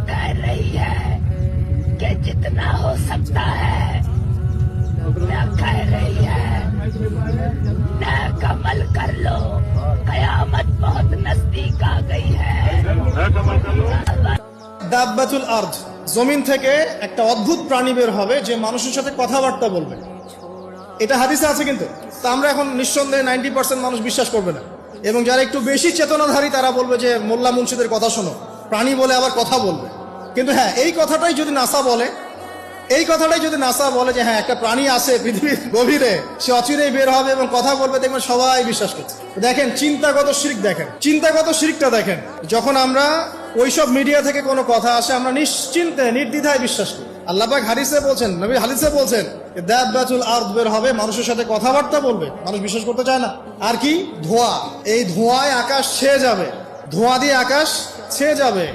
कह रही है कि जितना हो सकता है क्या कह रही है, नेक अमल कर लो, कयामत बहुत नजदीक आ गई है। দাব্বাতুল আরদ, জমিন থেকে একটা অদ্ভুত প্রাণী বের হবে যে মানুষের সাথে কথাবার্তা বলবে। এটা হাদিসে আছে, কিন্তু তা আমরা এখন নিঃসন্দেহে 90% মানুষ বিশ্বাস করবে না। এবং যারা একটু বেশি চেতনাধারী তারা বলবে যে মোল্লা মুন্সিদের কথা শোনো, প্রাণী বলে আবার কথা বলবে। কিন্তু হ্যাঁ, এই কথাটাই যদি নাসা বলে, যে হ্যাঁ একটা প্রাণী আছে পৃথিবীর গভীরে, সে অচিরেই বের হবে এবং কথা বলবে, দেখবেন সবাই বিশ্বাস করছে। দেখেন চিন্তাগত শিরকটা দেখেন। যখন আমরা ওইসব মিডিয়া থেকে কোনো কথা আসে, আমরা নিশ্চিন্তে নির্দ্বিধায় বিশ্বাস করি। আল্লাহ পাক হাদিসে বলছেন, নবী হাদিসে বলছেন দাব্বাতুল আরদ বের হবে, মানুষের সাথে কথাবার্তা বলবে। মানুষ বিশ্বাস করতে চায় না। আর কি ধোঁয়া, এই ধোঁয়ায় আকাশ ছেয়ে যাবে, ধোঁয়া দিয়ে আকাশ ছেয়ে যাবে।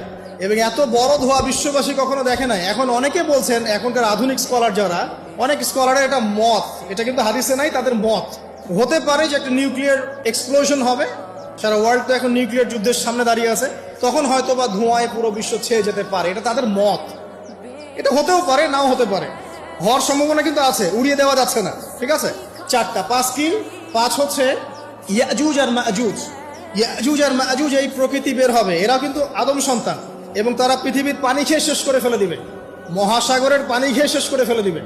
এবং এত বড় ধোঁয়া বিশ্ববাসী কখনো দেখে নাই। এখন অনেকে বলছেন, এখনকার আধুনিক স্কলার যারা, অনেক স্কলারের এটা মত, এটা কিন্তু হাদিসে নাই, তাদের মত হতে পারে যে একটা নিউক্লিয়ার এক্সপ্লোশন হবে। সারা ওয়ার্ল্ড তো এখন নিউক্লিয়ার যুদ্ধের সামনে দাঁড়িয়ে আছে, তখন হয়তো বা ধোঁয়ায় পুরো বিশ্ব ছেয়ে যেতে পারে। এটা তাদের মত, এটা হতেও পারে, নাও হতে পারে। হওয়ার সম্ভাবনা কিন্তু আছে, উড়িয়ে দেওয়া যাচ্ছে না। ঠিক আছে, 4টা 5 কি 5 হচ্ছে ইয়াজুজ আর মাজুজ। এই প্রকৃতি বের হবে, এরাও কিন্তু আদম সন্তান, এবং তারা পৃথিবীর পানি খেয়ে শেষ করে ফেলে দিবে, মহাসাগরের পানি খেয়ে শেষ করে ফেলে দিবে।